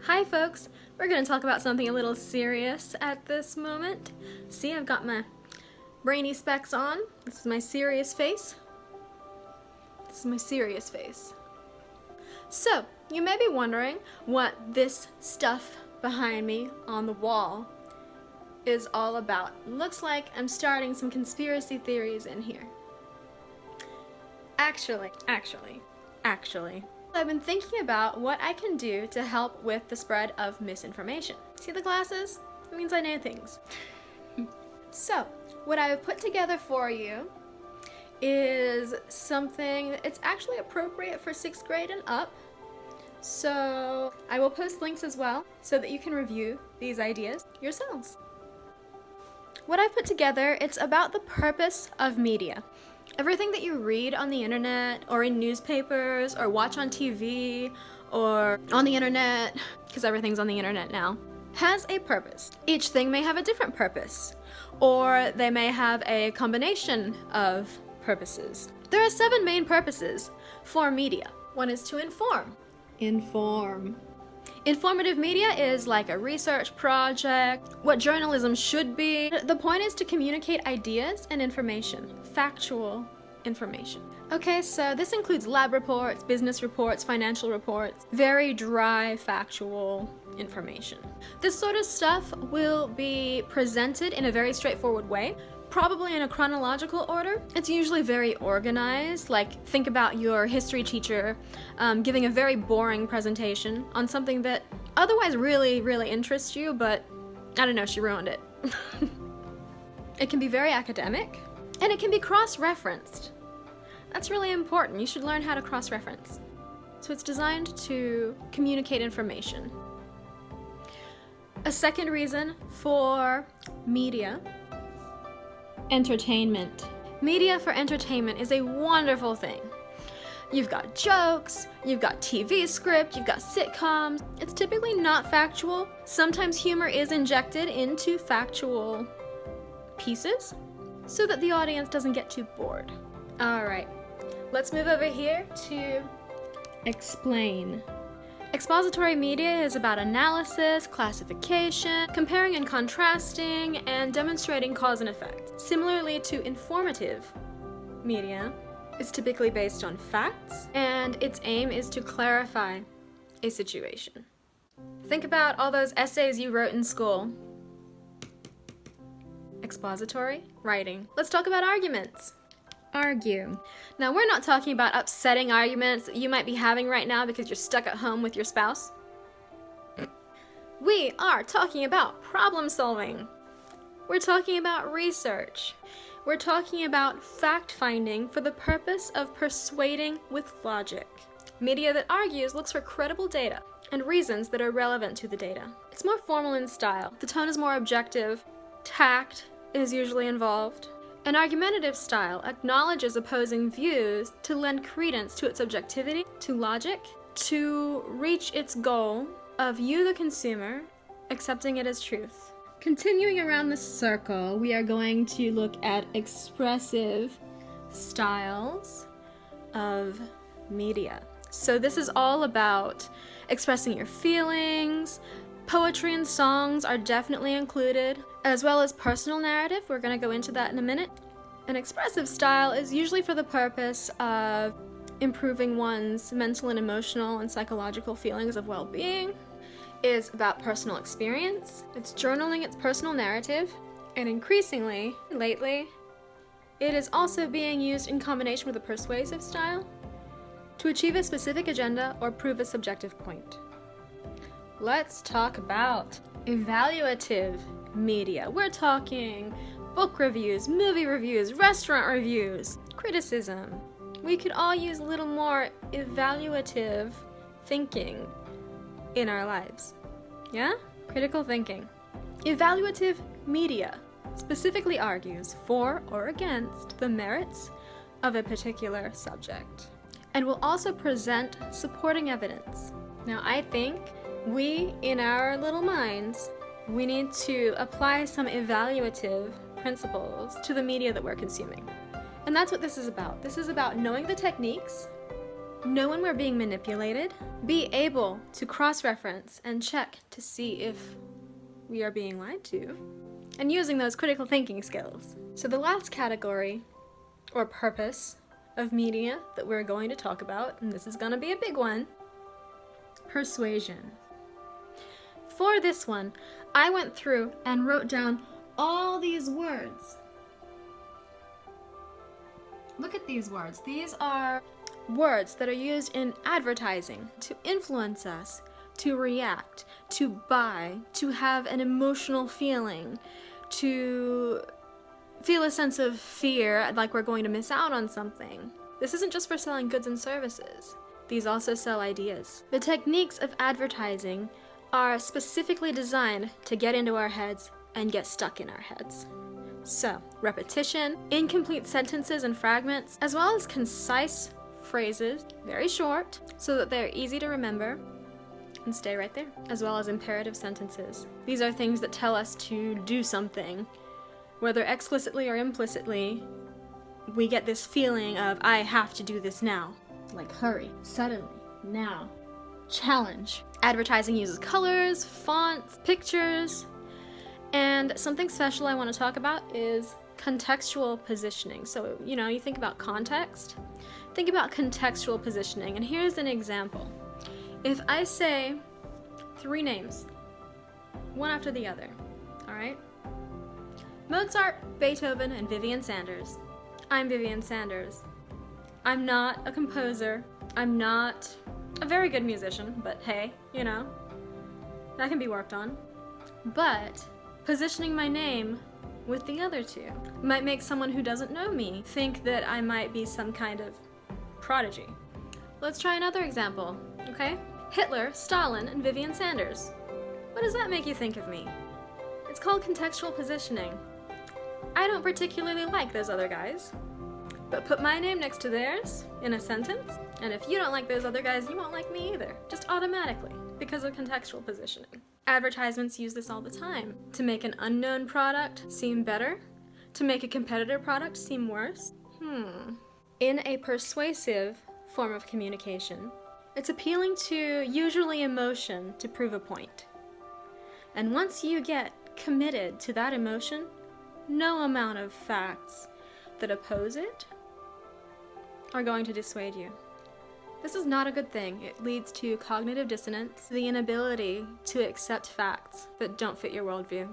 Hi folks, we're going to talk about something a little serious at this moment. See, I've got my brainy specs on. This is my serious face. This is my serious face. So, you may be wondering what this stuff behind me on the wall is all about. Looks like I'm starting some conspiracy theories in here. Actually, I've been thinking about what I can do to help with the spread of misinformation. See the glasses? It means I know things. So, what I've put together for you is something, it's actually appropriate for 6th grade and up. So, I will post links as well so that you can review these ideas yourselves. What I've put together, it's about the purpose of media. Everything that you read on the internet or in newspapers or watch on TV or on the internet, because everything's on the internet now, has a purpose. Each thing may have a different purpose, or they may have a combination of purposes. There are 7 main purposes for media. One is to inform. Informative media is like a research project, what journalism should be. The point is to communicate ideas and information, factual information. Okay, so this includes lab reports, business reports, financial reports, very dry, factual information. This sort of stuff will be presented in a very straightforward way, probably in a chronological order. It's usually very organized, like think about your history teacher giving a very boring presentation on something that otherwise really interests you, but I don't know, she ruined it. It can be very academic, and it can be cross-referenced. That's really important. You should learn how to cross-reference. So it's designed to communicate information. A second reason for media: entertainment. Media for entertainment is a wonderful thing. You've got jokes, you've got TV script, you've got sitcoms. It's typically not factual. Sometimes humor is injected into factual pieces so that the audience doesn't get too bored. Alright, let's move over here to explain. Expository media is about analysis, classification, comparing and contrasting, and demonstrating cause and effect. Similarly to informative media, it's typically based on facts, and its aim is to clarify a situation. Think about all those essays you wrote in school. Expository writing. Let's talk about arguments. Argue. Now, we're not talking about upsetting arguments that you might be having right now because you're stuck at home with your spouse. We are talking about problem solving. We're talking about research. We're talking about fact-finding for the purpose of persuading with logic. Media that argues looks for credible data and reasons that are relevant to the data. It's more formal in style. The tone is more objective. Tact is usually involved. An argumentative style acknowledges opposing views to lend credence to its objectivity, to logic, to reach its goal of you, the consumer, accepting it as truth. Continuing around the circle, we are going to look at expressive styles of media. So this is all about expressing your feelings. Poetry and songs are definitely included, as well as personal narrative. We're going to go into that in a minute. An expressive style is usually for the purpose of improving one's mental and emotional and psychological feelings of well-being. Is about personal experience. It's journaling its personal narrative, and increasingly, lately, it is also being used in combination with a persuasive style to achieve a specific agenda or prove a subjective point. Let's talk about evaluative media. We're talking book reviews, movie reviews, restaurant reviews, criticism. We could all use a little more evaluative thinking in our lives. Yeah? Critical thinking. Evaluative media specifically argues for or against the merits of a particular subject and will also present supporting evidence. Now, I think we, in our little minds, we need to apply some evaluative principles to the media that we're consuming. And that's what this is about. This is about knowing the techniques, know when we're being manipulated, be able to cross-reference and check to see if we are being lied to, and using those critical thinking skills. So the last category, or purpose, of media that we're going to talk about, and this is going to be a big one, persuasion. For this one, I went through and wrote down all these words. Look at these words. These are words that are used in advertising to influence us, to react, to buy, to have an emotional feeling, to feel a sense of fear, like we're going to miss out on something. This isn't just for selling goods and services. These also sell ideas. The techniques of advertising are specifically designed to get into our heads and get stuck in our heads. So, repetition, incomplete sentences and fragments, as well as concise phrases, very short, so that they're easy to remember and stay right there, as well as imperative sentences. These are things that tell us to do something. Whether explicitly or implicitly, we get this feeling of, I have to do this now. Like hurry, suddenly, now. Challenge. Advertising uses colors, fonts, pictures, and something special I want to talk about is contextual positioning. So, you think about context, think about contextual positioning, and here's an example. If I say 3 names, one after the other, all right? Mozart, Beethoven, and Vivian Sanders. I'm Vivian Sanders. I'm not a composer. I'm not a very good musician, but hey, that can be worked on. But positioning my name with the other 2 might make someone who doesn't know me think that I might be some kind of prodigy. Let's try another example, okay? Hitler, Stalin, and Vivian Sanders. What does that make you think of me? It's called contextual positioning. I don't particularly like those other guys, but put my name next to theirs in a sentence, and if you don't like those other guys, you won't like me either, just automatically, because of contextual positioning. Advertisements use this all the time, to make an unknown product seem better, to make a competitor product seem worse. In a persuasive form of communication, it's appealing to usually emotion to prove a point. And once you get committed to that emotion, no amount of facts that oppose it are going to dissuade you. This is not a good thing. It leads to cognitive dissonance, the inability to accept facts that don't fit your worldview.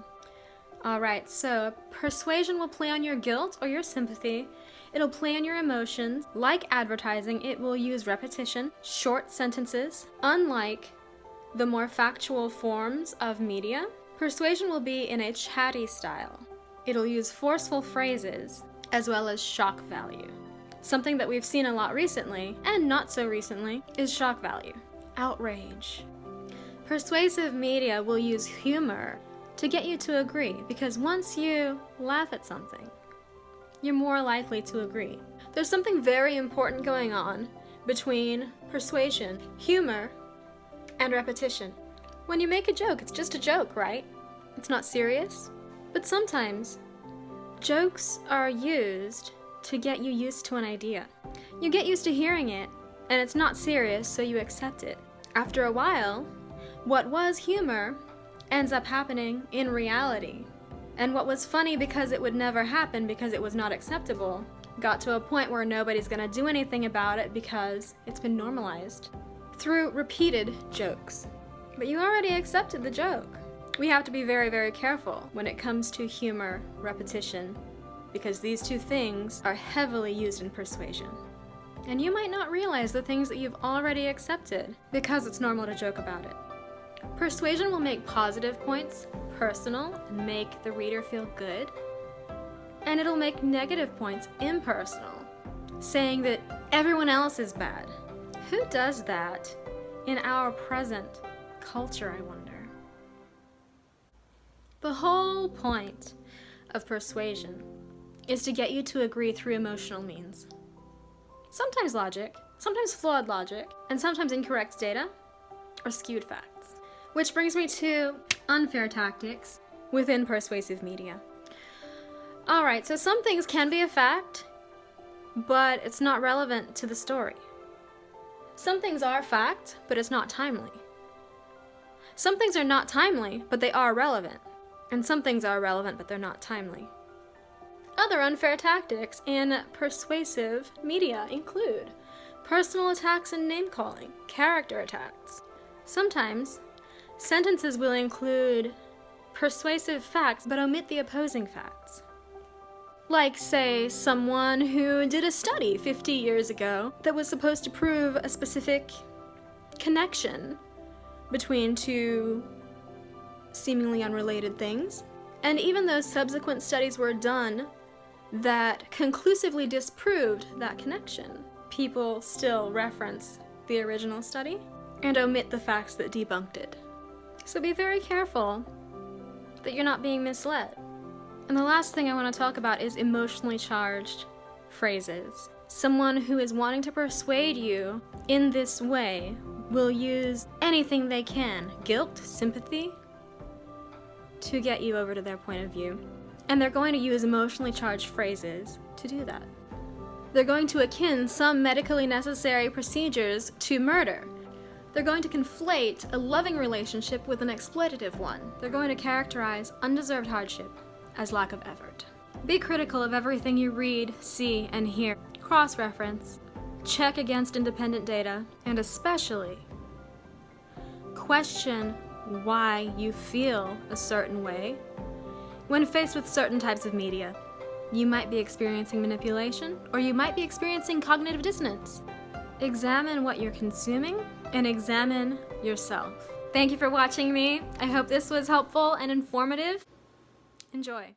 Alright, so persuasion will play on your guilt or your sympathy. It'll play on your emotions. Like advertising, it will use repetition, short sentences. Unlike the more factual forms of media, persuasion will be in a chatty style. It'll use forceful phrases as well as shock value. Something that we've seen a lot recently, and not so recently, is shock value. Outrage. Persuasive media will use humor to get you to agree, because once you laugh at something, you're more likely to agree. There's something very important going on between persuasion, humor, and repetition. When you make a joke, it's just a joke, right? It's not serious. But sometimes, jokes are used to get you used to an idea. You get used to hearing it, and it's not serious, so you accept it. After a while, what was humor ends up happening in reality. And what was funny because it would never happen because it was not acceptable, got to a point where nobody's gonna do anything about it because it's been normalized through repeated jokes. But you already accepted the joke. We have to be very, very careful when it comes to humor, repetition, because these 2 things are heavily used in persuasion. And you might not realize the things that you've already accepted because it's normal to joke about it. Persuasion will make positive points personal and make the reader feel good, and it'll make negative points impersonal, saying that everyone else is bad. Who does that in our present culture, I wonder? The whole point of persuasion is to get you to agree through emotional means. Sometimes logic, sometimes flawed logic, and sometimes incorrect data or skewed facts. Which brings me to unfair tactics within persuasive media. Alright, so some things can be a fact, but it's not relevant to the story. Some things are fact, but it's not timely. Some things are not timely, but they are relevant. And some things are relevant, but they're not timely. Other unfair tactics in persuasive media include personal attacks and name-calling, character attacks. Sometimes, sentences will include persuasive facts but omit the opposing facts. Like, say, someone who did a study 50 years ago that was supposed to prove a specific connection between two seemingly unrelated things. And even though subsequent studies were done that conclusively disproved that connection, people still reference the original study and omit the facts that debunked it. So be very careful that you're not being misled. And the last thing I want to talk about is emotionally charged phrases. Someone who is wanting to persuade you in this way will use anything they can, guilt, sympathy, to get you over to their point of view. And they're going to use emotionally charged phrases to do that. They're going to akin some medically necessary procedures to murder. They're going to conflate a loving relationship with an exploitative one. They're going to characterize undeserved hardship as lack of effort. Be critical of everything you read, see, and hear. Cross-reference, check against independent data, and especially question why you feel a certain way when faced with certain types of media. You might be experiencing manipulation, or you might be experiencing cognitive dissonance. Examine what you're consuming and examine yourself. Thank you for watching me. I hope this was helpful and informative. Enjoy.